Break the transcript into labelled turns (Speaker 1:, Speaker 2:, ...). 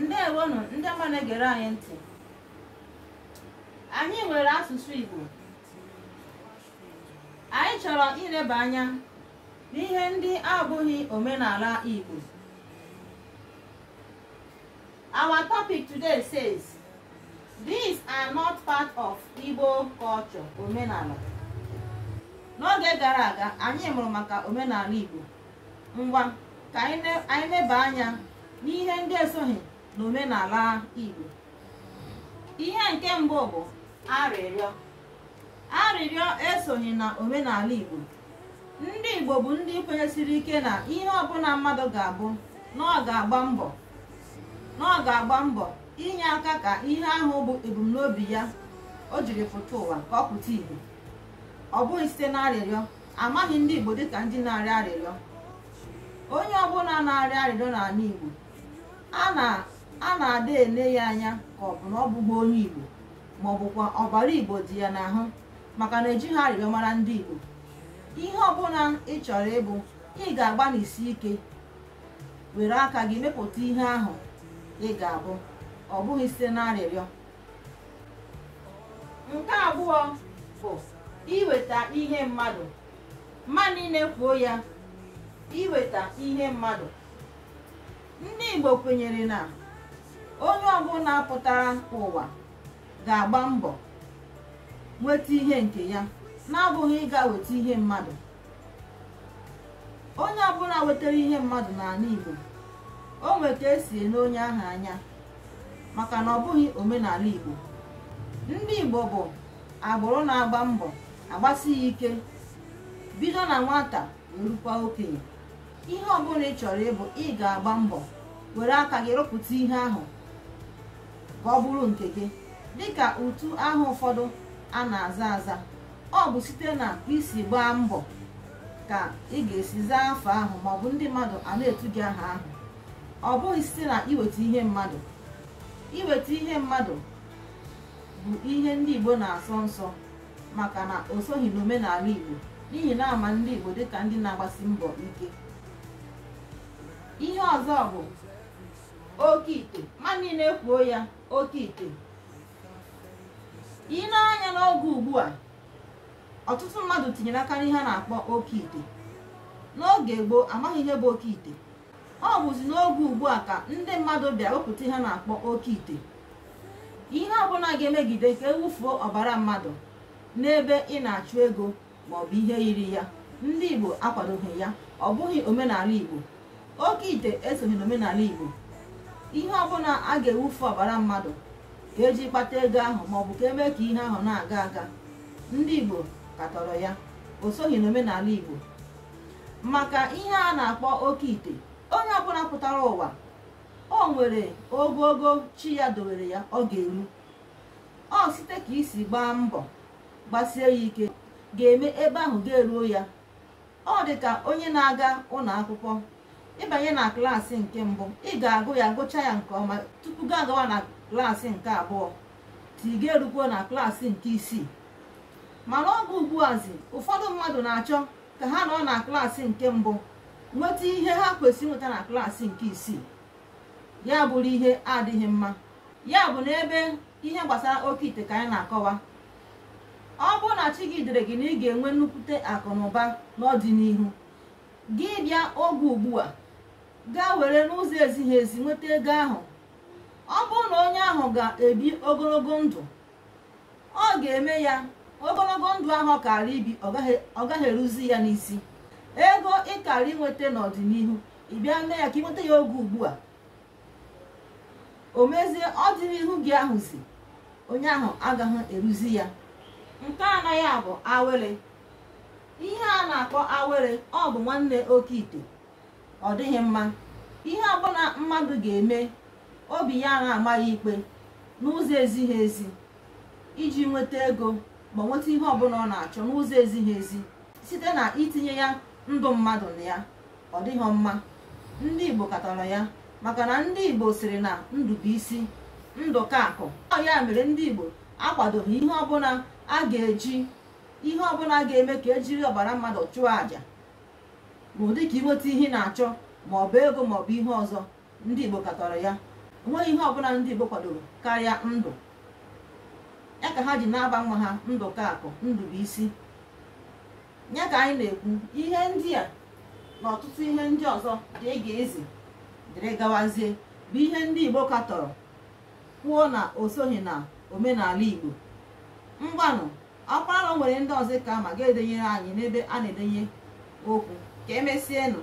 Speaker 1: Ndewonu ndị ọma na-egere anyị ntị. Anyị nwere asụsụ Igbo. Anyị chọrọ ileba anya n'ihe ndị abụghị omenala Igbo. Our topic today says, these are not part of Igbo culture, omenala. N'oge gara aga, anyị mụrụ maka omenala Igbo. Ngwa ka anyị leba anya n'ihe ndị esoghị n'omenala Igbo. Ihe nke mbụ bụ arịrịọ. Arịrịọ esoghị na omenala Igbo. Ndị Igbo bụ ndị kwenyesiri ike na ihe ọbụla mmadụ ga-abụ na ọ ga-agba mbọ inye aka ka ihe ahụ bụ ebumnobi ya o jiri pụta ụwa ka ọ pụta ìhè. Ọ bụghị site n'arịrịọ. Amaghị ndị Igbo dịka ndị na-arịọ arịrịọ. Onye ọbụla na-arịọ arịrịọ n'ala Igbo, a na-ada ele ya anya ka ọ bụ na ọ bụghị onye Igbo, ma ọ bụkwa ọbara Igbo dị ya n'ahụ, maka na ejighị arịrịọ mara ndị Igbo. Ihe ọbụla ị chọrọ ịbụ, ị ga-agbanisi ike were aka gị mepụta ihe ahụ ị ga-abụ, ọ bụghị site n'arịrịọ. Nke abụọ bụ iweta ihe mmadụ. Mmadụ niile kwuo ya, iweta ihe mmadụ. Ndị Igbo kwenyere na onye ọbụla pụtara ụwa ga-agba mbọ nweta ihe nke ya, na-abụghị ịga weta ihe mmadụ. Onye ọbụla wetara ihe mmadụ n'ala Igbo, o nwere ka esi ele onye ahụ anya, maka na ọ bụghị omenala Igbo. Ndị Igbo bụ agbụrụ na-agba mbọ, agbasi ya ike, bido na nwata erukwa okenye. Ihe ọbụla ị chọrọ ịbụ, ị ga-agba mbọ were aka gị rụpụta ihe ahụ ka ọ bụrụ nke gị. Dịka utu ahụ ụfọdụ a na-aza aza, ọ bụ site na isi gbaa mbọ ka ị ga-esi zaa afọ ahụ, maọbụ ndị mmadụ a na-etu gị aha ahụ. Ọ bụghị site na iweta ihe mmadụ. Iweta ihe mmadụ bụ ihe ndị Igbo na-asọ nsọ, maka na o soghị n'omenala Igbo, n'ihi na ama ndị Igbo dịka ndị na-agbasi mbọ ike. Ihe ọzọ bụ oke ite. Mmadụ niile kwuo ya, oke ite. Ị na-anya n'oge ugbu a, ọtụtụ mmadụ tinyere aka n'ihe a na-akpọ oke ite. N'oge gboo, amaghị ihe bụ oke ite. Ọ bụzi n'oge ugbu a ka ndị mmadụ bịa wepụta ihe a na-akpọ oke ite. Ihe ọbụla ga-emegide ka ewufuo ọbara mmadụ n'ebe ị na-achụ ego maọbụ ihe yiri ya, ndị Igbo akwadoghị ya. Ọ bụghị omenala Igbo. Oke ite esoghị n'omenala Igbo. Ihe ọbụla a ga-ewufu ọbara mmadụ ka eji kpata ego ahụ, maọbụ ka eme ka ihe ahụ na-aga aga, ndị Igbo katọrọ ya. O soghị n'omenala Igbo. Maka ihe a na-akpọ oke ite, onye ọbụla pụtara ụwa, o nwere ogogo chi ya dowere ya ọ ga-eru. Ọ site ka isi gbaa mbọ gbasie ya ike ga-eme ebe ahụ ga-eruo ya. Ọ dị ka onye na-aga ụlọ akwụkwọ. Ịbanye na klaasị nke mbụ, ị ga-agụ ya, gụcha ya nke ọma tupu gị agawa na klaasị nke abụọ, tiga erukwuo na klaasị nke isii. Mana oge ugbuazi, ụfọdụ mmadụ na-achọ ka ha nọ na klaasị nke mbụ nweta ihe ha kwesịrị nweta na klaasị nke isii. Ya bụrụ ihe adịghị mma. Ya bụ na ebe ihe gbasara oke ite ka anyị na-akọwa. Ọ bụrụ na chi gị dere gị na ị ga-enwe nnukwute akụ na ụba n'ọdịnihu, gị bịa oge ugbu a gaa were n'ụzọ ezighi ezi nweta ego ahụ. Ọ bụrụ na onye ahụ ga-ebi ogologo ndụ, ọ ga-eme ya ogologo ndụ ahụ ọ kara ibi, ọ gaghị eruzi ya n'isi. Ego ị kara inweta n'ọdịnihu, ị bịa mee ya ka ị nweta ya oge ugbu a, o mezie ọdịnihu gị ahụzi, onye ahụ agaghị eruzi ya. Nke anaghị abụ awere. Ihe a na-akpọ awere, ọ bụ nwanne oke ite. Ọ dịghị mma. Ihe ọbụla mmadụ ga-eme, obi ya na-ama ya ikpe n'ụzọ ezighi ezi iji nweta ego ma nweta ihe ọbụla ọ na-achọ n'ụzọ ezighi ezi, site na itinye ya ndụ mmadụ na ya, ọ dịghị mma. Ndị Igbo katọrọ ya, maka na ndị Igbo sịrị na ndụ bụ isi, ndụ ka akụ. Ọ ya mere ndị Igbo akwadoghị ihe ọbụla a ga-eji, ihe ọbụla ga-eme ka ejiri ọbara mmadụ chụọ àjà n'ụdị ka inweta ihe na-achọ, maọbụ ego maọbụ ihe ọzọ. Ndị Igbo katọrọ ya. onweghị ihe ọbụla ndị Igbo kwadoro karịa ndụ. Ya ka ha ji na-aba nwa ha Ndụkakụ, Ndụbụisi. Ya ka anyị na-ekwu ihe ndị a na ọtụtụ ihe ndị ọzọ dị ga-ezi dịrị gawazie bụ ihe ndị Igbo katọrọ, kwuo na o soghị na omenala Igbo. Ngwanụ, ọkpara na o nwere ndị ọzọ ka ma ga-edenyere anyị n'ebe a na-edenye okwu. Ka emesienụ.